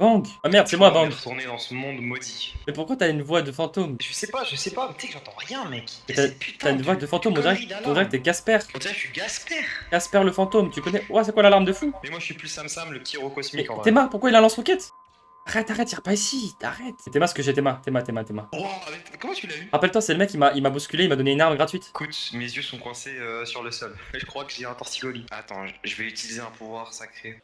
Bang. Ah merde, c'est moi, On est Bang. retourné dans ce monde maudit. Mais pourquoi t'as une voix de fantôme? Je sais pas, mais tu sais que j'entends rien, mec. Mais Y'a cette putain t'as une voix de fantôme, on dirait que t'es Casper. On dirait que je suis Gasper. Casper le fantôme, tu connais? Ouais, c'est quoi l'alarme de fou? Mais moi, je suis plus Sam Sam, le petit héros Mais cosmique en vrai. Théma, pourquoi il a un lance-roquette? Arrête, arrête, tire pas ici, arrête. C'est Théma ce que j'ai, Théma. Oh, comment tu l'as eu? Rappelle-toi, c'est le mec, il m'a bousculé, il m'a donné une arme gratuite. Écoute, mes yeux sont coincés sur le sol. Et je crois que j'ai un torticolis. Attends, je vais utiliser un pouvoir sacré.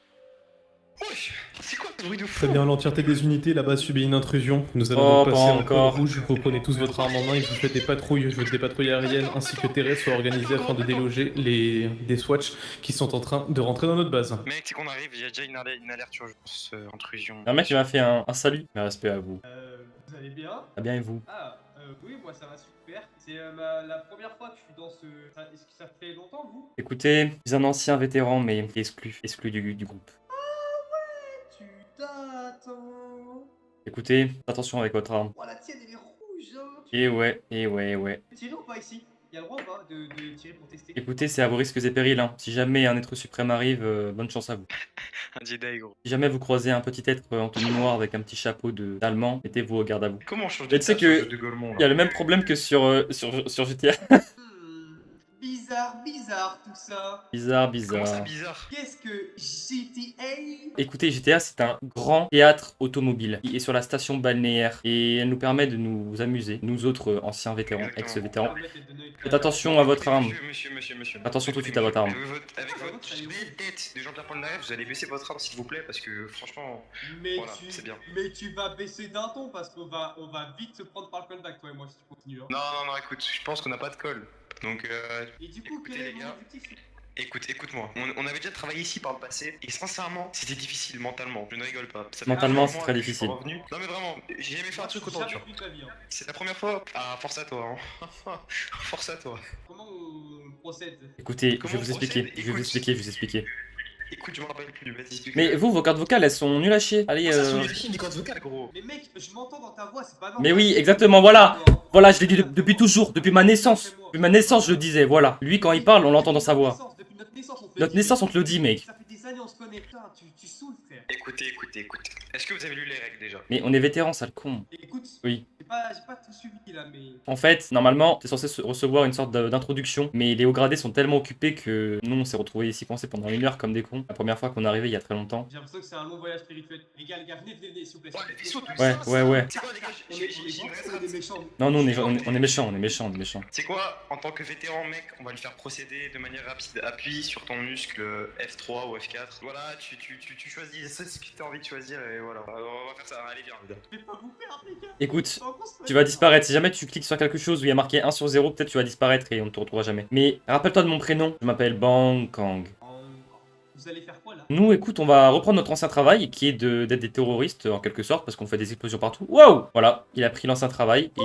Wesh, c'est quoi ce bruit de fou? Très bien, l'entièreté des unités là-bas subit une intrusion. Nous allons Oh, donc passer pas en encore. code rouge. Vous prenez tous votre arme en main et vous faites des patrouilles. Je veux que des patrouilles aériennes ainsi que terrestres soient organisées afin de déloger des Swatch qui sont en train de rentrer dans notre base. Mec, c'est qu'on arrive, il y a déjà une alerte urgence, intrusion. Un mec qui m'a fait un salut. Mais respect à vous. Vous allez bien? Ah bien et vous? Oui, moi ça va super. C'est la première fois que je suis dans ce... Est-ce que ça fait longtemps, vous? Écoutez, je suis un ancien vétéran, mais exclu du groupe. Tu t'attends. Écoutez, faites attention avec votre arme. Oh, la tienne, elle est rouge, hein. Et ouais. Tirer ou pas ici? Il y a le droit ou pas de tirer pour tester? Écoutez, c'est à vos risques et périls, hein. Si jamais un être suprême arrive, bonne chance à vous. Un Jedi, gros. Si jamais vous croisez un petit être en tenue noire avec un petit chapeau d'allemand, mettez-vous au garde à vous. Comment on change Mais de tu sais tâche sur le que jeu de Golemon, il y a là? le même problème que sur GTA. Bizarre tout ça. Bizarre. Comment ça, bizarre? Qu'est-ce que GTA? Écoutez, GTA, c'est un grand théâtre automobile qui est sur la station balnéaire et elle nous permet de nous amuser, nous autres anciens vétérans, Exactement. ex-vétérans. Faites attention à votre arme. Monsieur. Attention tout de suite à votre arme. Avec votre belle tête de Jean-Pierre Polnareff, vous allez baisser votre arme s'il vous plaît, parce que franchement, Mais, voilà, c'est bien. mais tu vas baisser d'un ton parce qu'on va vite se prendre par le callback, toi et moi, si tu continues. Hein. Non, écoute, je pense qu'on n'a pas de colle. Donc, Et du coup, écoutez, quel est les mon gars. objectif? Écoute-moi, on avait déjà travaillé ici par le passé, et sincèrement, c'était difficile mentalement, je ne rigole pas. Ça fait Mentalement, plusieurs c'est mois très que je suis difficile. pas revenu. Non mais vraiment, j'ai jamais fait un truc autant dur. Jamais vu de ma vie, hein. C'est la première fois. Ah, force à toi, hein. Force à toi. Comment on procède? Écoutez, Comment je vais vous on procède? expliquer. Écoute, je me rappelle plus, vas-y, explique. Mais vous, vos cartes vocales, elles sont nulles à chier. Allez, Ça sonne des cordes vocales, gros. Mais mec, je m'entends dans ta voix, c'est pas normal. Mais oui, exactement, voilà. Voilà, je l'ai dit depuis toujours, depuis ma naissance. Depuis ma naissance, je le disais, voilà. Lui, quand il parle, on l'entend dans sa voix. Depuis notre naissance, on te le Notre dit. naissance, on te le dit, mec. Ça fait des années, on se connaît. Putain, tu saoules, frère. Écoutez. Est-ce que vous avez lu les règles déjà? Mais on est vétérans, ça le con. Écoute, Oui. j'ai pas tout suivi là, mais. En fait, normalement, t'es censé recevoir une sorte d'introduction, mais les hauts gradés sont tellement occupés que nous, on s'est retrouvés ici coincés pendant 1 heure comme des cons. La première fois qu'on est arrivé il y a très longtemps. J'ai l'impression que c'est un long voyage spirituel. Les gars, venez, s'il vous plaît. Ouais, les vaisseaux, tout Ouais. C'est quoi, les gars? On J'ai est une vraie gentils ou des strat. méchants? Non, nous, on est méchants. C'est quoi, en tant que vétéran, mec, on va le faire procéder de manière rapide. Appuie sur ton muscle F3 ou F4. Voilà, tu choisis ce que tu as envie de choisir et voilà. On va faire ça, allez, viens. Je vais pas vous perdre, les gars. Écoute, On construit. tu vas disparaître. Si jamais tu cliques sur quelque chose où il y a marqué 1 sur 0, peut-être tu vas disparaître et on ne te retrouvera jamais. Mais rappelle-toi de mon prénom, je m'appelle Bang Kang. Vous allez faire quoi là? Nous, écoute, on va reprendre notre ancien travail, qui est d'être des terroristes, en quelque sorte, parce qu'on fait des explosions partout. Wow! Voilà, il a pris l'ancien travail, et...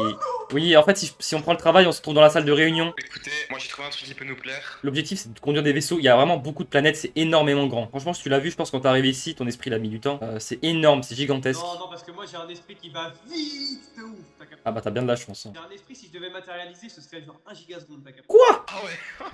Oui, en fait, si on prend le travail, on se retrouve dans la salle de réunion. Écoutez, moi j'ai trouvé un truc qui peut nous plaire. L'objectif, c'est de conduire des vaisseaux. Il y a vraiment beaucoup de planètes, c'est énormément grand. Franchement, si tu l'as vu, je pense quand t'es arrivé ici, ton esprit l'a mis du temps. C'est énorme, c'est gigantesque. Non, parce que moi j'ai un esprit qui va vite de ouf. T'as capté? Ah bah, t'as bien de la chance. Hein. J'ai un esprit, si je devais matérialiser, ce serait genre 1 gigaseconde. T'as capté? Quoi? Ah ouais.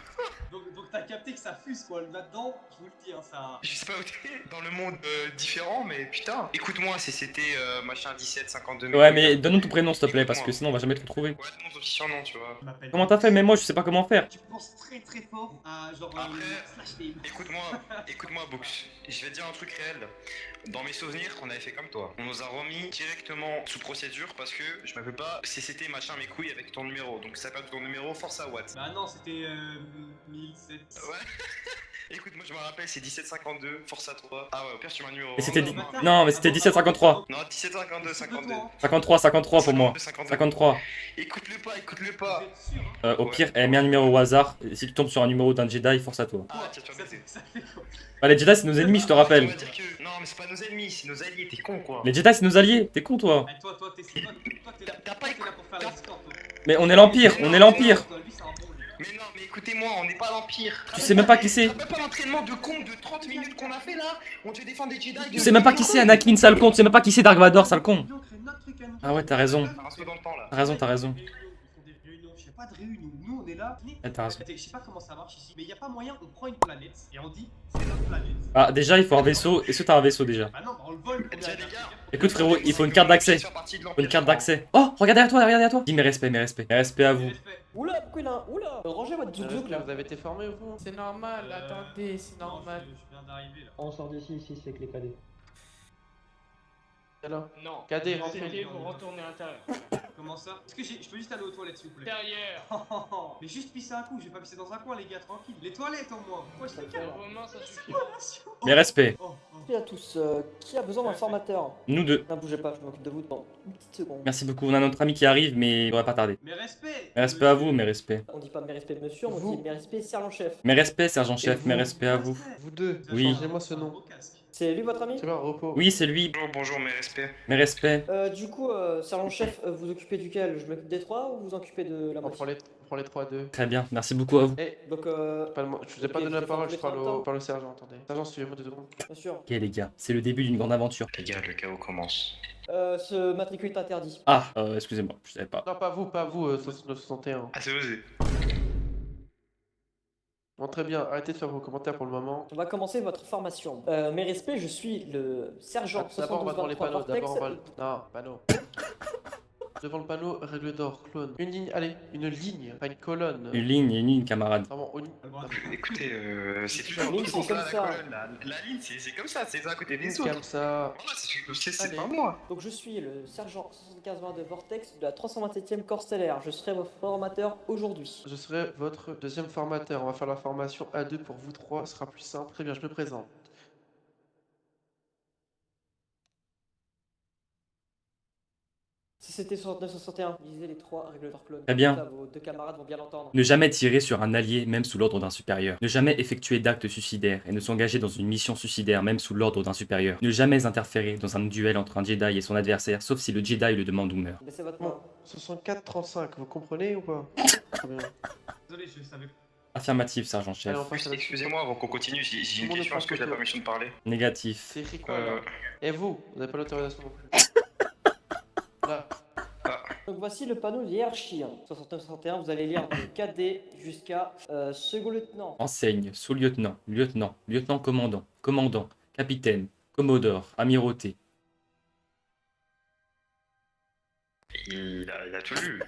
Donc t'as capté que ça fuse quoi. Là-dedans, je vous le dis, hein, ça. Je sais pas où t'es, dans le monde différent, mais putain. Écoute-moi, c'était machin 1752. Ouais, mais donne-nous ton prénom, s'il te plaît, parce que sinon, on va jamais te le trouver. Ouais, tout le monde officiel non, tu vois. Je m'appelle. Comment t'as fait? Mais moi, je sais pas comment faire. Tu penses très fort à genre Après, slash name. Écoute-moi, Books. Je vais te dire un truc réel. Dans mes souvenirs, on avait fait comme toi. On nous a remis directement sous procédure parce que je m'appelle pas CCT machin mes couilles avec ton numéro. Donc ça s'appelle ton numéro, force à Watt. Bah non, c'était 1007. Ouais. Écoute, moi je me rappelle, c'est 1752, force à toi. Ah ouais, au pire, tu m'as un numéro. Et c'était Non, dit- non, mais c'était 1753. Non, 1752, 52. 53 pour moi. 52. 53. Écoute-le pas. Vous êtes sûr, hein? Au pire, mets un numéro au hasard. Et si tu tombes sur un numéro d'un Jedi, force à toi. Ah, tiens, tu vas Ça baiser. ça fait quoi? Bah, les Jedi, c'est nos ennemis, je te On rappelle. va dire que... Non, mais c'est pas nos ennemis, c'est nos alliés, t'es con quoi. Les Jedi, c'est nos alliés. T'es con, toi. Eh, toi, t'es là. T'as pas T'es là pour faire la discorde, toi. Mais on est l'Empire, on est l'Empire. Toi, lui, c'est un bon, lui. Mais non, mais écoutez-moi, on n'est pas l'Empire. Tu sais même pas qui c'est. Tu te rappelles pas l'entraînement de con de 30 minutes qu'on a fait là? On devait défendre des Jedi. Tu sais même pas qui c'est Anakin, sale con. Tu sais même pas qui c'est Dark Vador, sale con. Ah ouais, t'as raison. T'as un saut dans le temps là. T'as raison. Ils font des réunions, je sais pas, pas de réunion. Nous, on est là. T'as raison. Je sais pas comment ça marche ici, mais il y a pas moyen. On prend une planète et on dit c'est notre planète. Ah, déjà, il faut un vaisseau. Est-ce que t'as un vaisseau déjà? Ah non, bah on le vole. Eh bien, les gars. Écoute, frérot, il faut une carte d'accès. Une carte d'accès. Oh, regarde derrière toi, regarde derrière toi. Dis mes respects, mes respects. Mes respects à vous. Oula, pourquoi il a un... Oula, rangez votre zouk là. Vous avez été formé ou vous? C'est normal, attendez, c'est normal. Je viens d'arriver là. On sort d'ici, ici, c'est avec les cadets. Alors Non. Cadet, Vous rentrez. essayez, vous retournez à l'intérieur. Comment ça? Est-ce que je peux juste aller aux toilettes s'il vous plaît? Derrière. Mais juste pisser un coup, je vais pas pisser dans un coin les gars, tranquille. Les toilettes au moins. Pourquoi je te calme? Vraiment, ça suffit. Mes respects. Oh, oh. Merci à tous. Qui a besoin d'un formateur? Nous deux. Ne bougez pas, je m'occupe de vous dans une petite seconde. Merci beaucoup. On a notre ami qui arrive, mais il devrait pas tarder. Mes respects. Mes respects à vous, mes respects. On dit pas mes respects monsieur, on Vous. dit mes respects sergent-chef. Mes respects, sergent-chef. Et Mes vous respects à vous. Vous deux, Oui. changez-moi ce nom. C'est lui votre ami? C'est là, repos. Oui, c'est lui. Bonjour, mes respects. Mes respects. Du coup, sergent-chef, vous occupez duquel? Je m'occupe des trois ou vous occupez de la On prend moitié? les 3-2. Très bien. Merci beaucoup à vous. Eh, Donc, je vous ai pas Ok, donné la vous parole, êtes je parle en même temps. au sergent, attendez. Sergent, suivez-moi 2 secondes. bien sûr. Ok, les gars. C'est le début d'une grande aventure. Les gars, le chaos commence. Ce matricule est interdit. Ah, excusez-moi. Je savais pas. Non, pas vous, 6961. Ah, c'est osé. Bon, très bien, arrêtez de faire vos commentaires pour le moment. On va commencer votre formation. Mes respects, je suis le sergent D'abord, on va devant les 7223 panneaux. Vortex. D'abord, on va. Non, panneau. Devant le panneau, règle d'or, clone. Une ligne, allez, une ligne, pas une colonne. Une ligne, camarade. Vraiment, une. Écoutez, c'est La ligne, c'est comme la ça. colonne, la ligne, c'est comme ça, c'est à côté des Comme autres. ça. Voilà, c'est Allez. pas moi. Donc je suis le sergent 7522 Vortex de la 327e Corps Stellaire. Je serai votre formateur aujourd'hui. Je serai votre deuxième formateur. On va faire la formation à 2 pour vous 3, ce sera plus simple. Très bien, je me présente. Si c'était 69-61, lisez les trois règles d'or clone. Très bien. Comme ça, vos deux camarades vont bien l'entendre. Ne jamais tirer sur un allié, même sous l'ordre d'un supérieur. Ne jamais effectuer d'actes suicidaires et ne s'engager dans une mission suicidaire, même sous l'ordre d'un supérieur. Ne jamais interférer dans un duel entre un Jedi et son adversaire, sauf si le Jedi le demande ou meurt. Baissez votre main. Bon, 64-35, vous comprenez ou pas? Très bien. Désolé, je savais pas. Affirmatif, sergent-chef. Allez, on passe à la suite. Excusez-moi, avant qu'on continue, j'ai Tout une le monde question, prend est-ce que j'ai la photo. permission de parler? Négatif. C'est écrit quoi là? Et vous n'avez pas l'autorisation non plus. Là. Donc voici le panneau de hiérarchie. 69-61, vous allez lire de cadet jusqu'à second lieutenant. Enseigne, sous-lieutenant, lieutenant, lieutenant-commandant, commandant, capitaine, commodore, amirauté. Il a tout lu.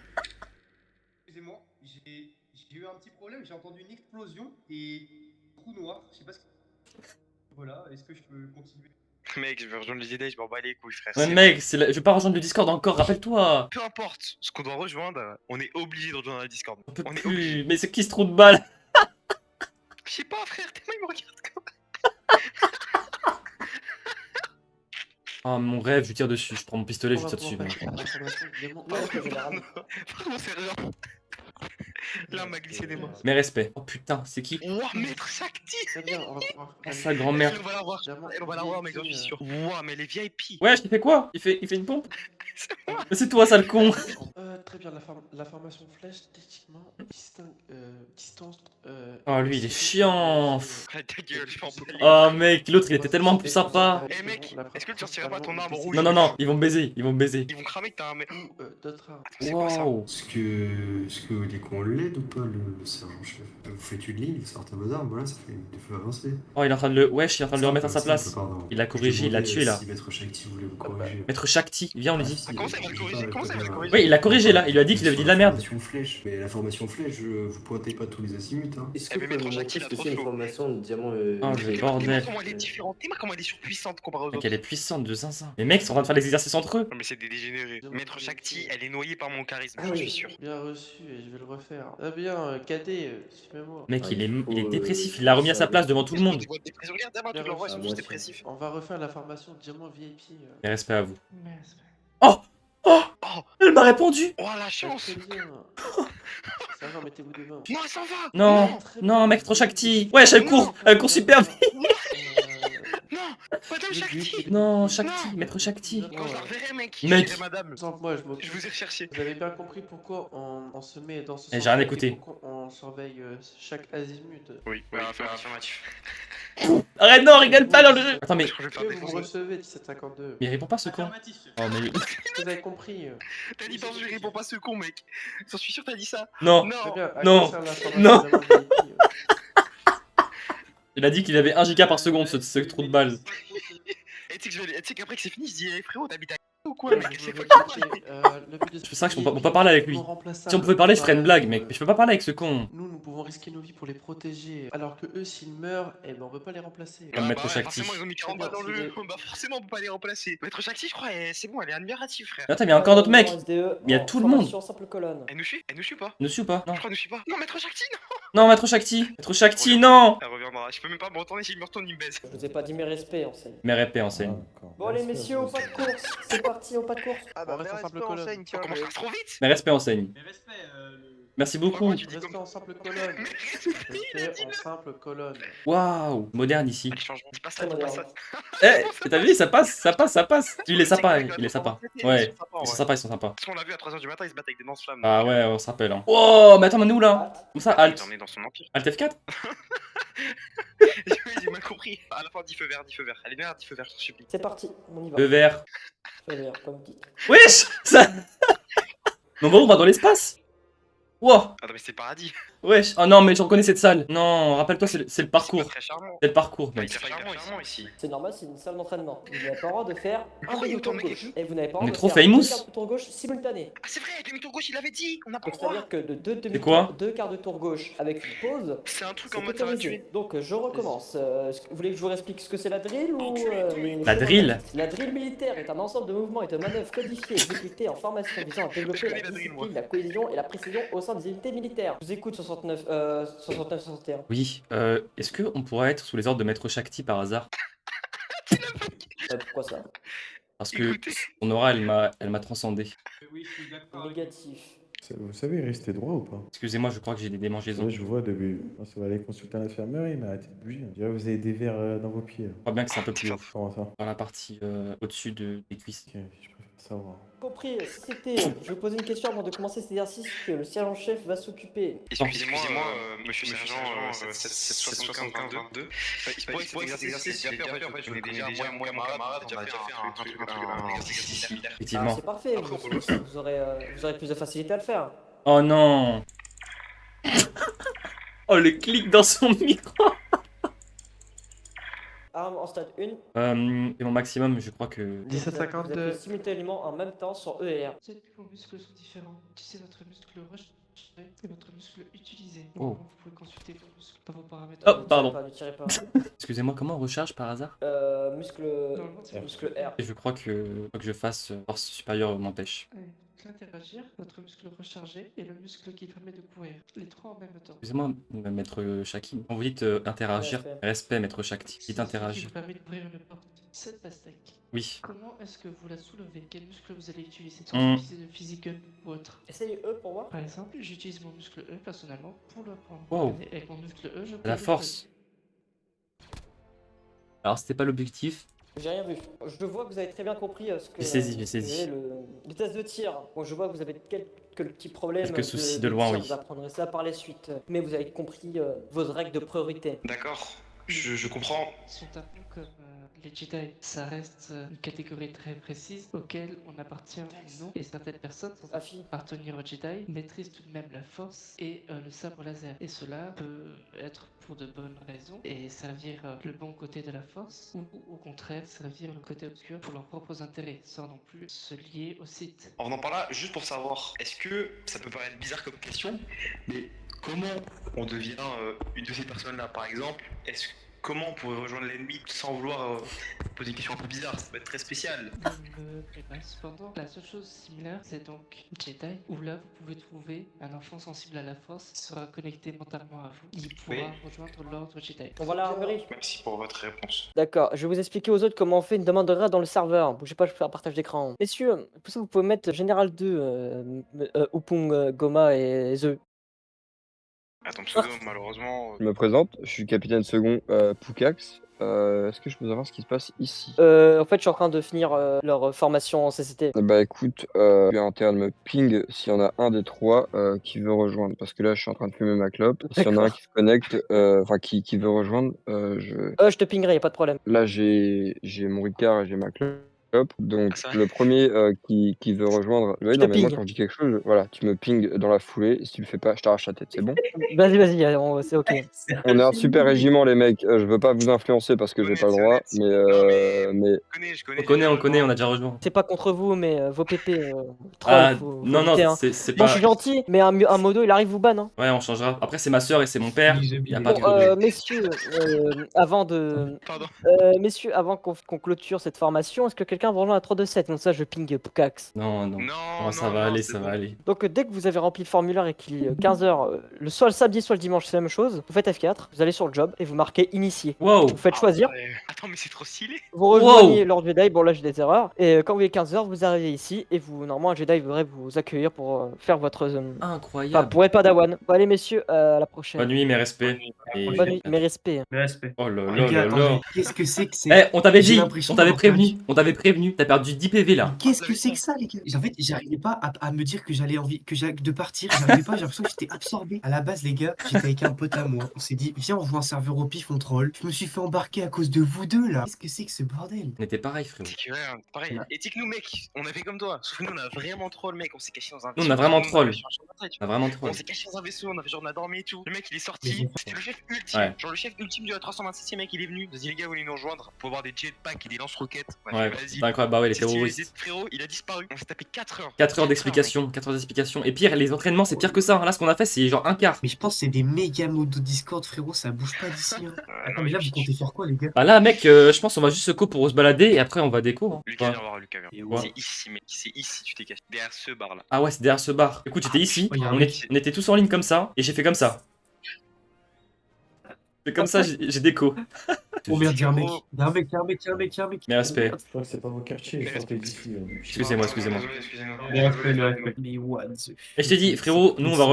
Excusez-moi, j'ai eu un petit problème, j'ai entendu une explosion et trou noir, je sais pas ce que... Voilà, est-ce que je peux continuer? Mec, je vais rejoindre les Jedi, je m'en bats les couilles, frère. Ouais C'est- mec, je vais pas rejoindre le Discord encore, rappelle-toi. Peu importe ce qu'on doit rejoindre, on est obligé de rejoindre le Discord. On peut On est obligé. plus. Mais c'est qui ce trou de balle? Je sais pas, frère, tellement il me regarde comme Ah mon rêve, je lui tire dessus, je prends mon pistolet, je On lui va tire dessus. pouvoir mec. passer à la formation du démon. Ouais, général. Pardon, sergent. Là, on m'a glissé des mains. Mes respects. Oh putain, c'est qui? Ouah, maître Shakti. Très bien, on va pouvoir. Ah, sa grand-mère. On va la voir, Diamant, on va la voir, mec, j'en suis VIP, sûr. Ouah, mais les VIP. Ouais, je t'ai fait quoi? Il fait une pompe? Mais c'est toi, sale con! Très bien, la formation flèche, techniquement, distance. Oh, lui, il est chiant. Ah, ta gueule, je m'en bats les Oh mec, l'autre il était tellement plus sympa. Eh mec, est-ce que tu retirerais pas ton arme rouge? Non, non, non, ils vont baiser, ils vont baiser. Ils vont cramer que t'as un mec. D'autres armes. C'est quoi ça? Waouh. Est-ce que vous voulez qu'on l'aide ou pas, le sergent-chef? Vous faites une ligne, vous sortez vos armes, voilà, ça fait des feux avancés. Oh, il est en train de le. Wesh, il est en train de le remettre à sa place. Pardon. Il l'a corrigé, il l'a tué là. Si Maître Shakti voulait vous corriger. Maître Shakti, viens, on lui dit. Ah, comment ça, il va le corriger? Comment ça, il va le corriger? Oui, il l'a corrigé là, il lui a dit qu'il avait dit de la merde. La formation flèche, mais la formation flèche, vous pointez pas tous les azimuts, hein. Est-ce Eh, que mais vous pouvez Maître me Jackie, montrer il ce a que trop c'est une chaud. formation de diamant Oh, Mais le dis-moi bordel. comment elle est différente, dis-moi comment elle est surpuissante comparée aux Mec, autres. elle est puissante de zinzin. Les mecs sont en train de faire des exercices entre eux. Non, mais c'est des dégénérés. Maître Shakti, elle est noyée par mon charisme, Ah j'en oui. suis sûr. Bien reçu, et je vais le refaire. Ah bien, cadet, suivez-moi. Mec, Ah, il il faut, est dépressif, il l'a remis à sa place devant tout le monde. Regarde, d'abord, tu Bien l'envoies, ils reçu. sont tous dépressifs. On va refaire la formation diamant VIP. Et respect à vous. Merci. Oh! Oh! Oh, Elle m'a répondu! oh la chance! Très bien. Sergent, mettez-vous devant. Non, elle s'en va! Non! Non, mec, trop Shakti! Wesh, elle court super vite! Non! Madame Shakti! Non, Shakti, maître Shakti. Quand je la reverrai, mec, Mec. je dirai madame. Exemple, moi, je m'occupe. Je vous ai recherché. Vous avez bien compris pourquoi on se met dans ce Eh, j'ai rien sens-là et écouté. pourquoi on surveille chaque azimut. Oui, affirmatif. Arrête, non, rigole pas dans le jeu. Attends, mais. Je crois que je vais me faire Vous me défoncer. recevez 1752. Mais il répond pas ce con. Affirmatif. Oh, mais. Vous avez compris. T'as dit, je réponds pas ce con, mec. J'en suis sûr, t'as dit ça. Non, Très Non. bien. À Non. quoi sert l'information Non. vraiment VIP, il a dit qu'il avait 1 giga par seconde, ce trou de balle. Et tu sais qu'après que c'est fini, je dis, hey, frérot, t'habites à ou quoi, Je mec? veux C'est pas vérifier, le but de C'est ça que ce on peut pas parler avec lui. irremplaçable Si on pouvait parler, je ferais une blague, par- mec. Mais je peux pas parler avec ce con. Nous pouvons risquer nos vies pour les protéger. Alors que eux, s'ils meurent, eh ben on peut pas les remplacer. Comme Maître ouais, Shakti. forcément, ils ont mis 40 balles dans le jeu. Bah, forcément, on peut pas les remplacer. Maître Shakti, je crois, c'est bon, elle est admirative, frère. Attends, mais il y a encore d'autres mecs. SDE, Il y a en tout le monde. formation simple colonne. Elle nous suit? Elle nous suit pas? Ne suis pas. Non. Je crois qu'elle nous suit pas. Non, Maître Shakti, non! Non, Maître Shakti. Maître Shakti, non. Elle reviendra. Je peux même pas me retourner, s'il me retourne, il me baise. Je vous ai pas dit mes respects, enseigne. Mais répé, enseigne. Bon, allez, messieurs, au pas de course. C'est parti, au pas de course. Ah On reste en simple colonne. On commence à faire trop vite! Mais respect, enseigne. Mais respect, Merci beaucoup. Pourquoi tu dis Restez comme en simple colonne. Restez en simple colonne. Waouh. Moderne ici. Allez, change. Dis pas ça, dis pas ça. Eh, t'as vu, ça passe, ça passe, ça passe. Il est sympa, il est sympa. Ouais, ils sont sympas, ils sont sympas. Parce qu'on l'a vu à 3h du matin, ils se battent avec des lance-flammes. Ah ouais, on se rappelle. Hein. Oh, mais attends, mais nous là. Comme ça, Alt. On est dans son empire. Alt F4. J'ai mal compris. À la fin, dis feu vert, dis feu vert. Allez, bien, dis feu vert, je te supplie. C'est parti, on y va. Le vert. Feu vert, comme dit. Wesh ça... Mais on va dans l'espace. Wow. Attends, mais c'est paradis. Wesh. Oh non, mais je reconnais cette salle. Non, rappelle-toi, c'est le C'est parcours. pas très charmant. C'est le parcours, C'est mec. pas hyper charmant ici. C'est normal, c'est une salle d'entraînement. Vous n'avez pas le droit de faire un Pourquoi il y a demi-tour autant de gauche. mecs Et vous n'avez pas On le est droit trop de faire famous. deux quarts de tour gauche simultanés. Ah, c'est vrai, demi-tour gauche, il avait dit. On n'a pas le Donc droit. c'est-à-dire que de deux C'est quoi demi deux quarts de tour gauche avec une pause, C'est un truc c'est en mode ça va tuer. autorisé. Donc je recommence. Vous voulez que je vous explique ce que c'est la drill ou La drill. La drill militaire est un ensemble de mouvements et de manœuvres codifiées exécutées en formation visant à développer connais la la drill, moi. discipline, la cohésion et la précision au sein des unités militaires. Je vous écoute 69-61. Oui, est-ce qu'on pourrait être sous les ordres de Maître Shakti par hasard? Pourquoi ça? Parce que Écoutez. son aura, elle m'a transcendé. oui, je suis d'accord. Négatif. Vous savez rester droit ou pas? Excusez-moi, je crois que j'ai des démangeaisons. Ouais, je vois, depuis. Quand on va aller consulter un infirmière, il m'a arrêté de bouger. Je dirais, vous avez des verres dans vos pieds. Je crois bien que c'est un peu plus haut. Comment ça? Dans la partie au-dessus des cuisses. Ok, je préfère savoir. Compris, c'était. Je vais vous poser une question avant de commencer cet exercice que le sergent-chef va s'occuper. Excusez-moi, monsieur sergent, 775-22. Il pourrait que cet exercice, j'ai déjà fait, en fait, je connais déjà, moi, mon camarade, on a déjà fait un exercice similaire. Ah, Effectivement. c'est parfait, vous aurez plus de facilité à le faire. Oh non. Oh, le clic dans son micro. Arme en stade 1. Et mon maximum, je crois que... Vous 1752. appuyez simultanément en même temps sur ER. Vos muscles sont différents. C'est votre muscle recherché et votre muscle utilisé. Oh. Normalement, vous pouvez consulter vos muscles dans vos paramètres. Oh, pardon. Ne tirez pas. Excusez-moi, comment on recharge par hasard? Muscle Normalement, c'est muscle R. Et je crois que faut que je fasse force supérieure m'empêche. Ouais. L'interagir, votre muscle rechargé et le muscle qui permet de courir. Les trois en même temps. Excusez-moi, Maître Shaki. Quand vous dites interagir, respect, Maître Shakti. Dites C'est ce qui interagir. vous permet d'ouvrir une porte. Cette pastèque. Oui. Comment est-ce que vous la soulevez? Quel muscle vous allez utiliser? Hmm. Sans utiliser de physique ou autre. Essayez E pour voir. Par exemple, j'utilise mon muscle E personnellement pour le prendre. Wow. Et avec mon muscle E, je peux La le force. Alors, c'était pas l'objectif. J'ai rien vu. Je vois que vous avez très bien compris ce que. J'ai saisi, j'ai saisi. Le test de tir. Bon, je vois que vous avez quelques petits problèmes. Quelques soucis de loin, tir, oui. Vous apprendrez ça par la suite. Mais vous avez compris vos règles de priorité. D'accord, je comprends. sont un peu comme les Jedi. Ça reste une catégorie très précise auquel on appartient ou non. Et certaines personnes, sans Afi. appartenir aux Jedi, maîtrisent tout de même la force et le sabre laser. Et cela peut être pour de bonnes raisons et servir le bon côté de la force, ou au contraire servir le côté obscur pour leurs propres intérêts, sans non plus se lier au site. En venant par là, juste pour savoir, est-ce que ça peut paraître bizarre comme question, mais comment on devient une de ces personnes-là, par exemple? Comment on pourrait rejoindre l'ennemi sans vouloir poser une question un peu bizarre? Ça peut être très spécial. Cependant, la seule chose similaire, c'est donc Jedi, où là vous pouvez trouver un enfant sensible à la force qui sera connecté mentalement à vous. Il pourra rejoindre l'ordre Jedi. On va l'armerie. Merci pour votre réponse. D'accord, je vais vous expliquer aux autres comment on fait une demande de raid dans le serveur. Bougez pas, je fais un partage d'écran. Messieurs, pour ça vous pouvez mettre Général 2, Upung, Goma et The. Attends, pseudo, malheureusement. Je me présente, je suis capitaine second Poucax. Est-ce que je peux savoir ce qui se passe ici? En fait, je suis en train de finir leur formation en CCT. Bah écoute, tu es en train de me ping s'il y en a un des trois qui veut rejoindre. Parce que là, je suis en train de fumer ma clope. S'il y en a un qui se connecte, enfin qui veut rejoindre, Je te pingerai, y a pas de problème. là j'ai mon Ricard et j'ai ma clope. Donc Ah, ça va. le premier qui veut rejoindre, oui, Je non te mais moi ping. quand je dis quelque chose, voilà, tu me ping dans la foulée. Et si tu le fais pas, je t'arrache la tête, c'est bon? Vas-y, c'est ok. On est un super régiment les mecs. Je veux pas vous influencer parce que j'ai Honnête, pas le c'est droit, honnête. mais Non, mais mais je On connais, connaît, j'ai on connaît, on rejoint. a déjà rejoint. C'est pas contre vous, mais vos pépés troll, Ah, faut non, éviter, non, hein. c'est Bon, pas. je suis gentil, mais un modo, il arrive vous ban, hein. Ouais, on changera. Après, c'est ma soeur et c'est mon père. Y a pas de Bon, problème. messieurs, Pardon. messieurs, avant qu'on clôture cette formation, est-ce que quelqu'un va rejoindre la 327? Comme ça, je ping Poucax. Non, non. Non, Non, ça non, va non, aller, c'est ça bon. va aller. Donc, dès que vous avez rempli le formulaire et qu'il est 15h, soit le samedi, soit le dimanche, c'est la même chose, vous faites F4, vous allez sur le job et vous marquez initié. Wow. Vous faites Ah choisir, ouais. Attends, mais c'est trop stylé. vous rejoignez l'ordre Jedi, bon là j'ai des erreurs, et quand vous êtes 15h, vous arrivez ici, et vous, normalement, un Jedi voudrait vous accueillir pour faire votre... Enfin, Incroyable. pour être padawan. Bon, allez messieurs, à la prochaine. Bonne nuit, mes respects. Et... Bonne nuit, mes respects. Mes respects. Oh là Les là gars, là là. attendez, qu'est-ce que c'est que c'est? Eh, on t'avait J'ai dit, l'impression on t'avait d'avoir prévenu, on t'avait prévenu. T'as perdu 10 PV là. Qu'est-ce que c'est que ça, les gars? En fait, j'arrivais pas à me dire que j'allais de partir. J'arrivais pas, j'ai l'impression que j'étais absorbé. À la base, les gars, j'étais avec un pote à moi. On s'est dit, viens, on joue un serveur au pif, on troll. Je me suis fait embarquer à cause de vous deux, là. Qu'est-ce que c'est que ce bordel? On était pareil, frérot. C'est que, ouais, pareil. Et que nous, mec, on a fait comme toi. Sauf que nous, on a vraiment troll, mec. On s'est caché dans un vaisseau. Nous, on a vraiment Nous, troll. avait sur un champ de bataille, tu On a vois. vraiment troll. On s'est caché dans un vaisseau, on a dormi et tout. Le mec il est Mais sorti, j'ai- c'était le chef ultime. Ouais. Genre le chef ultime du 326 mec il est venu. Il a dit les gars, vous voulez nous rejoindre pour avoir des jetpacks et des lance-roquettes. On a Ouais, fait, vas-y. c'est incroyable. Bah ouais, les C'est ce qu'il terroristes. faisait, frérot, il a disparu. On s'est tapé 4 heures. 4 heures d'explication, 4 heures d'explication. Et pire, les entraînements, c'est pire que ça. Là, ce qu'on a fait, c'est genre un quart. Mais je pense que c'est des méga modes de Discord, frérot, ça bouge pas d'ici. Hein. Attends, mais là, vous comptez faire quoi, les gars? Bah là, mec, je pense qu'on va juste se co pour se balader et après on va déco. Hein. Lucas, Ouais. viens voir, Lucas, viens. Et ouais. C'est ici, mec, c'est ici, tu t'es caché. Derrière ce bar là. Ah ouais, c'est derrière ce bar. Écoute, j'étais ici, Oh, y a un on, mec. on était tous en ligne comme ça, et j'ai fait comme ça. Fait comme ça, j'ai déco. Oh merde, y'a un mec. Frérot. Y'a un mec, y'a un mec, y'a un mec, y'a un mec. Mes respects. Je crois que c'est pas vos quartiers, sortez d'ici. Excusez-moi, excusez-moi. Désolé, excusez-moi. Mais respect, mais respect. Mais what the Et je t'ai dit, frérot, nous on va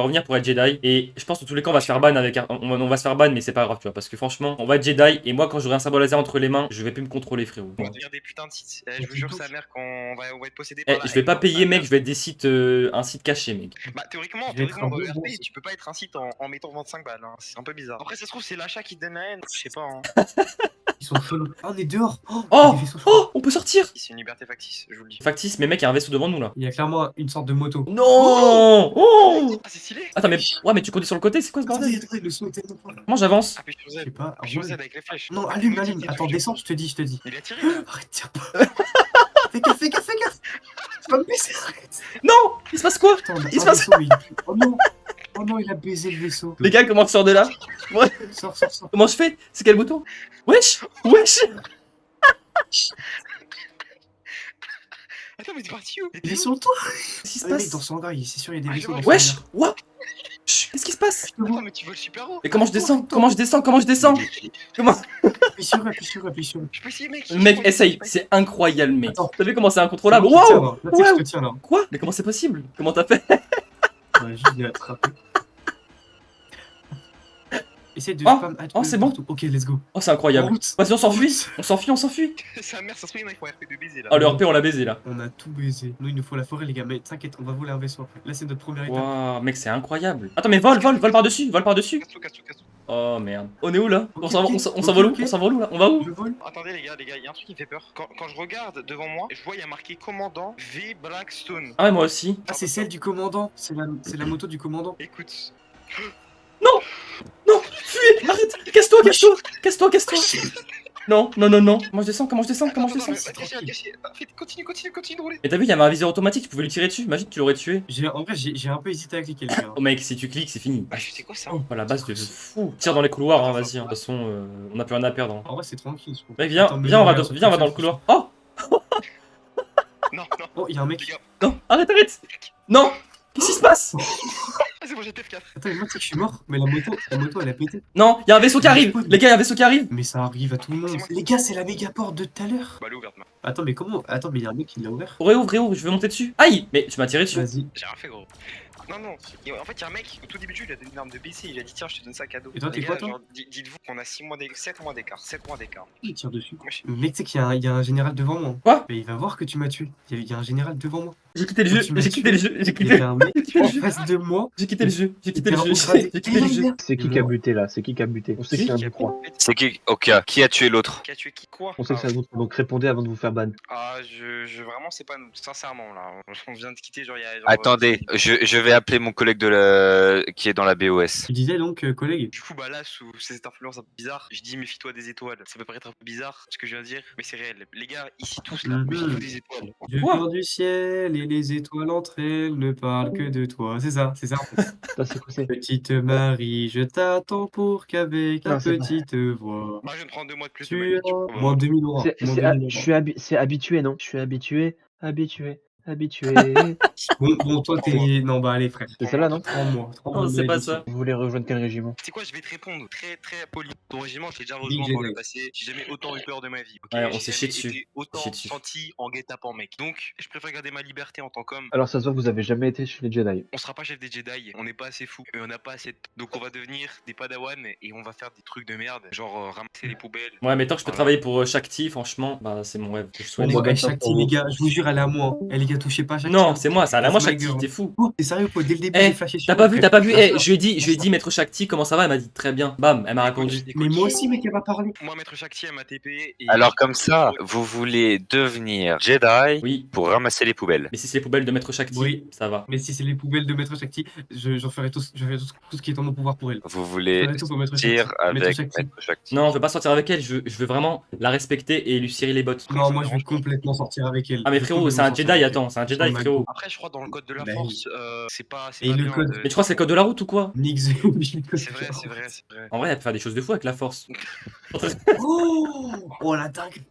revenir pour être Jedi. Et je pense que tous les cas on va se faire ban avec on va se faire ban, mais c'est pas grave, tu vois. Parce que franchement, on va être Jedi. Et moi, quand j'aurai un sabre laser entre les mains, je vais plus me contrôler, frérot. On va devenir des putains de sites. Je vous jure, sa mère, qu'on va être possédé Eh, par la je vais pas haine, payer, par mec, la- je vais être des sites, un site caché, mec. Bah théoriquement, Je vais être un dans bon le RP, boss. tu peux pas être un site en mettant 25 balles, hein. C'est un peu bizarre. Après ça se trouve c'est l'achat qui te donne la haine, je sais pas hein. Ils sont chelous. Ah, on est dehors. Oh, des vaisseaux, je crois. oh, on peut sortir. C'est une liberté factice, je vous le dis. Factice, mais mec, il y a un vaisseau devant nous là. Il y a clairement une sorte de moto. Non. Oh. Ah c'est stylé. Attends, mais ouais, mais tu conduis sur le côté, c'est quoi ce bordel? Attendez, le son est tellement fort. Comment j'avance? Appuie sur Je Z. sais pas. Appuie sur Z avec les flèches. Non, allume, Maudit, allume. des Attends, trucs. descends, je te dis, je te dis. Il a tiré là. Arrête, tire pas. Fais gaffe, fais gaffe, fais gaffe. Tu vas me baisser, arrête. Non. Il se passe quoi? Putain, on a Il se un passe- vaisseau, mais oh non. Oh non, il a baisé le vaisseau. Les gars, comment tu sors de là? Sors, sors, sors. Comment je fais? C'est quel bouton? Wesh. Wesh. Attends mais t'es parti où? Il est sur le toit. Qu'est-ce qui se Ah, mec, passe? dans son hangar, c'est sûr, il y a des Ah, vaisseaux je dans vois. son Wesh. hangar. What? Chut, qu'est-ce qui se passe? Attends mais tu voles super haut. Mais comment je descends? Comment je descends? Comment je descends? Comment? Appuie sur, appuie sur, appuie sur. Je peux essayer mec. Mec, essaye, c'est incroyable, mec. Attends. T'as vu comment c'est incontrôlable? Là, je te tiens, Wow! là. Là, tu sais que je te tiens là. Quoi? Mais comment c'est possible? Comment t'as fait? Ouais, juste de l'attraper. Essaye de Oh, spam oh, c'est bon. partout. Ok, let's go. Oh, c'est incroyable. En route. Vas-y, on s'enfuit. route. On s'enfuit, on s'enfuit. Sa mère, ça se trouve, il y en a qui font RP de baiser là. Oh, le RP, on l'a baisé là. On a tout baisé. Nous, il nous faut la forêt, les gars. Mais t'inquiète, on va voler un vaisseau après. Là, c'est notre première étape. Waouh, mec, c'est incroyable. Attends, mais vole par-dessus, vole par-dessus. Casse-tout, casse-tout, casse-tout. Oh merde. On est où là? Ok, On s'en va, ok, on s'envole où? ok. On s'envole où là? On va où? Je vole. Attendez les gars, il y a un truc qui me fait peur. Quand je regarde devant moi, je vois il y a marqué commandant V Blackstone. Ah ouais, moi aussi. Ah, c'est celle du commandant. C'est la moto du commandant. Écoute. Non, fuis, arrête, casse-toi, casse-toi, casse-toi, casse-toi. Non, non, non, non. Comment je descends? Comment je descends? Comment je descends? Continue de rouler. Mais t'as vu, il y avait un viseur automatique, tu pouvais lui tirer dessus. Imagine, tu l'aurais tué. En vrai, j'ai un peu hésité à cliquer, les gars. Oh mec, si tu cliques, c'est fini. Ah, c'est quoi ça? Oh, la base de fou. Tire dans les couloirs, hein, vas-y. Hein. De toute façon, on a plus rien à perdre. Hein. En vrai, c'est tranquille, je trouve. Mec, viens, Attends, mais viens, on va regarde, dans le couloir. Oh, Non, non. Oh, il y a un mec. Les gars. non, arrête, arrête. Non, qu'est-ce qui se passe? Ah, c'est bon, j'ai TF4. Attends, mais moi, tu sais que je suis mort. Mais la moto, elle a pété. Non, il y a un vaisseau qui arrive. Les gars, il y a un vaisseau qui arrive. Mais ça arrive à tout le monde. C'est moi. Les gars, c'est la méga porte de tout à l'heure. Bah, elle est ouverte, maintenant. Attends, mais comment? Attends, mais il y a un mec qui l'a ouvert. Réouvre, réouvre, je vais monter dessus. Aïe, mais tu m'as tiré dessus. Vas-y. J'ai rien fait, gros. Non, non. En fait, il y a un mec, au tout début, il a donné une arme de BC. Il a dit, tiens, je te donne ça cadeau. Et toi, t'es Les quoi, gars, toi? genre, dites-vous qu'on a 7 mois d'écart. 7 mois d'écart. Il tire dessus. Moi, je- Mec, tu sais qu'il y a un général devant moi. Quoi? Mais il va voir que tu m'as tué. Il y a un général devant moi. J'ai quitté le Quand jeu, tu m'as j'ai quitté le tué, jeu, j'ai Il y quitté avait un mec quitté le en jeu. face de moi. J'ai quitté le jeu, j'ai quitté Il le était jeu, en gradé. j'ai quitté le jeu. C'est qui qui a buté là? C'est qui a buté? On sait que c'est un de vous trois. C'est qui? Ok, qui a tué l'autre? Qui a tué qui? Quoi? On sait que c'est un de vous trois, donc répondez avant de vous faire ban. Vraiment, c'est pas nous. Sincèrement, là. On vient de quitter, genre, il y a. Genre, Attendez, je vais appeler mon collègue qui est dans la BOS. Tu disais donc, collègue. Du coup, bah là, sous cette influence un peu bizarre, je dis méfie-toi des étoiles. Ça peut paraître un peu bizarre ce que je viens de dire, mais c'est réel. Les gars, ici tous là, méfie-vous des étoiles. Je viens du ciel et les étoiles entre elles ne parlent que de toi. C'est ça, c'est ça. Ça, c'est quoi c'est? Petite Marie, je t'attends pour qu'avec Non, ta c'est pas- petite voix. Moi, je vais me prendre 2 mois de plus de Tu ma vie. as moins 2000 euros. C'est habitué, non? Je suis habitué. Bon, toi, t'es. Non, bah, allez, frère. C'est celle-là, non? 3 mois. 3 Non, mois de c'est pas malédiction. ça. Vous voulez rejoindre quel régiment? C'est quoi, je vais te répondre très très poli. Ton régiment, je l'ai déjà Big rejoint par le Jedi. passé. J'ai jamais autant eu peur de ma vie. ok Ouais, on J'ai s'est jamais chié dessus. été autant Chié dessus. senti en guet-apens, mec. Donc, je préfère garder ma liberté en tant qu'homme. Alors, ça se voit que vous avez jamais été chez les Jedi. On sera pas chef des Jedi, on n'est pas assez fou et on n'a pas assez de... Donc on va devenir des Padawan et on va faire des trucs de merde, genre ramasser les poubelles. Ouais, mais tant que je peux Voilà. travailler pour Shakti, franchement, bah c'est mon rêve que je souhaite. On va Shakti, les gars, je vous jure, elle est à moi. Eh, les gars, touchez pas à Shakti. Non, c'est moi, ça, la moi That's my Shakti, girl. t'es fou. Oh, t'es sérieux, quoi? Dès le début, Eh, j'ai flashé sur t'as pas elle. vu, t'as pas vu, Bien sûr. je lui ai dit maître Shakti, comment ça va? Elle m'a dit très bien. Bam, elle m'a répondu. Mais moi aussi, mec, elle va parler. Moi, maître Shakti, elle m'a TP et... Alors comme ça, vous voulez devenir Jedi Oui, pour ramasser les poubelles. mais si c'est les poubelles de maître Shakti, Oui. ça va. Mais si c'est les poubelles de Maître Shakti, j'en ferai tout ce qui est en mon pouvoir pour elle. Vous Je voulez ferai tout pour Maître sortir Shakti. avec Maître Shakti. Maître Shakti. Non, je veux pas sortir avec elle, je veux vraiment la respecter et lui cirer les bottes. Non, moi, je veux complètement sortir avec elle. Ah mais Je veux frérot, c'est un complètement sortir Jedi, avec elle. attends, c'est un Jedi Sur ma frérot. go. Après, je crois dans le code de la Bah, force, c'est pas Et le bien code. Mais tu crois que c'est le code de la route ou quoi? Nick the C'est vrai, c'est vrai, c'est vrai. En vrai, elle peut faire des choses de fou avec la force. Oh la dingue.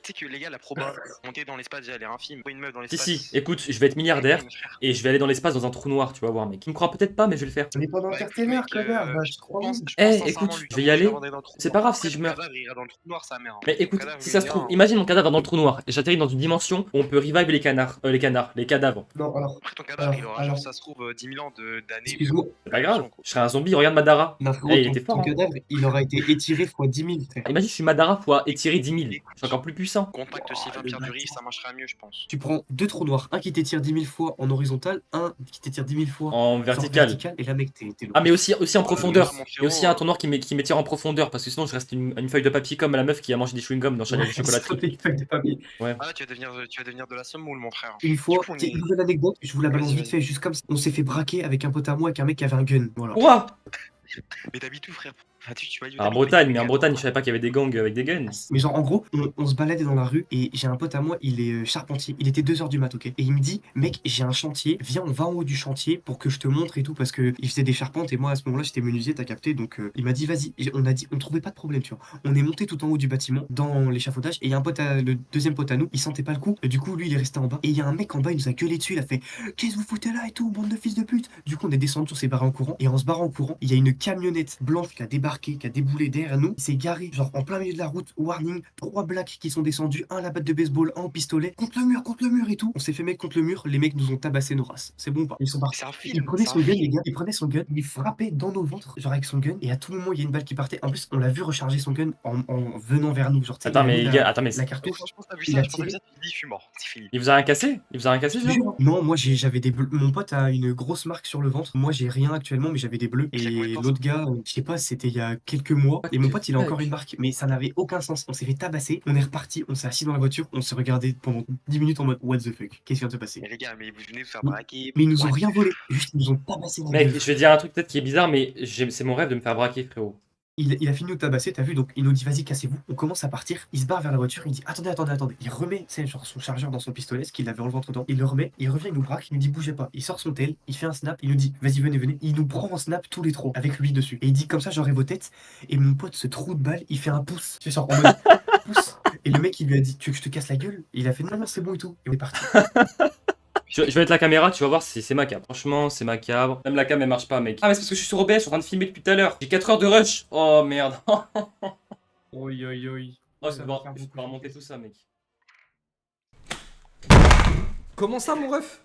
Tu sais que les gars, la proba, monter dans l'espace, déjà, elle est infime. Une meuf dans Si, l'espace. si, écoute, je vais être milliardaire et je vais aller dans l'espace dans un trou noir, tu vas voir, mec. Il me croit peut-être pas, mais je vais le faire. On est pas dans Interstellar, connard. Bah, je crois. Eh, écoute, je vais y aller. C'est pas grave si je meurs. Il ira dans le trou noir, sa mère. Mais écoute, si ça se trouve, imagine mon cadavre dans le trou noir et j'atterris dans une dimension où on peut revive les canards. Les cadavres. Non, alors. Après, ton cadavre, il aura, genre, ça se trouve, 10 000 ans d'années. Excuse-moi. C'est pas grave, je serai un zombie, regarde Madara. Non, frérot, Eh, il était fort. ton Hein. cadavre, il aura été étiré x 10 000, frère. Imagine, je suis Madara fois étiré 10 000. Je suis encore plus puissant. Contact Sylvain Pierre Dury, ça marchera mieux, je pense. Tu prends 2 trous noirs, un qui t'étire 10 000 fois en horizontal, un qui t'étire 10 000 fois En vertical. et là, mec, t'es lourd. Ah mais aussi en profondeur. mon Il y a aussi un trou noir qui m'étire en profondeur parce que sinon je reste une feuille de papier comme la meuf qui a mangé des chewing-gums dans Chanel chocolaterie. Ah, tu vas devenir de la semoule, mon frère. Une fois, Du coup, on est- une nouvelle anecdote, je vous la balance Vas-y, vite fait, juste comme ça. On s'est fait braquer avec un pote à moi, avec un mec qui avait un gun. Voilà. Ouah. Mais t'habites où, frère? Ah, tu vas En Bretagne, mais en Bretagne, je savais pas qu'il y avait des gangs avec des guns. Mais genre, en gros, on se baladait dans la rue et j'ai un pote à moi, il est charpentier. Il était 2h du mat, ok? Et il me dit, mec, j'ai un chantier, viens, on va en haut du chantier pour que je te montre et tout, parce que il faisait des charpentes et moi à ce moment-là, j'étais menuisier, t'as capté, donc il m'a dit, vas-y. Et on trouvait pas de problème, tu vois. On est monté tout en haut du bâtiment, dans l'échafaudage, et il y a un pote, le deuxième pote à nous, il sentait pas le coup, et du coup, lui, il est resté en bas. Et il y a un mec en bas, il nous a gueulé dessus, il a fait, qu'est-ce que vous foutez là et tout, bande de fils de pute? Du coup, on est descendu, on s'est barré en courant, et en se barrant en courant, il y a une camionnette blanche qui a débarqué, qui a déboulé derrière nous, il s'est garé, genre en plein milieu de la route, warning, 3 blacks qui sont descendus, un à la batte de baseball, un au pistolet, contre le mur et tout. On s'est fait mettre contre le mur, les mecs nous ont tabassé nos races. C'est bon ou pas? Ils sont partis. C'est un Il film. prenait c'est son un gun, film. les gars, il prenait son gun, il frappait dans nos ventres, genre avec son gun, et à tout moment, il y a une balle qui partait. En plus, on l'a vu recharger son gun en venant vers nous, genre, tu sais, Attends, il a mais mis les gars, attends, mais la cartouche. Franchement, t'as vu Il ça, a je pense que tiré. ça, tu te dis, je suis mort, c'est fini. il vous a rien cassé? Il vous a rien cassé, genre? Non, moi j'avais des bleus. Mon pote a une grosse marque sur le ventre. Moi j'ai rien actuellement, mais j'avais des bleus. Il y a combien de Et temps, l'autre gars, je sais pas, c'était il y a quelques mois. Et mon pote il a encore Fuck. une marque, mais ça n'avait aucun sens. On s'est fait tabasser, on est reparti, on s'est assis dans la voiture, on se regardait pendant 10 minutes en mode what the fuck, qu'est-ce qui vient de se passer? Mais les gars, mais vous venez de faire Mais- braquer. Mais ils nous ont What? rien volé, juste ils nous ont tabassé la Mec, gueule. je vais dire un truc peut-être qui est bizarre, mais c'est mon rêve de me faire braquer, frérot. Il a fini de nous tabasser, t'as vu, donc il nous dit vas-y cassez-vous, on commence à partir, il se barre vers la voiture, il dit attendez, il remet, c'est genre son chargeur dans son pistolet, ce qu'il avait enlevé entre temps, il le remet, il revient, il nous braque, il nous dit bougez pas, il sort son tel, il fait un snap, il nous dit vas-y venez, il nous prend en snap tous les trois, avec lui dessus, et il dit comme ça j'aurai vos têtes, et mon pote ce trou de balle, il fait un pouce, tu sais, genre en mode pouce, et le mec il lui a dit tu veux que je te casse la gueule, et il a fait non c'est bon et tout, et on est parti. Je vais mettre la caméra, tu vas voir, c'est macabre. Franchement, c'est macabre. Même la cam, elle marche pas, mec. Ah, mais c'est parce que je suis sur OBS, je suis en train de filmer depuis tout à l'heure. J'ai 4 heures de rush. Oh, merde. Oi. Oh, je vais devoir remonter tout ça, mec. Comment ça, mon ref?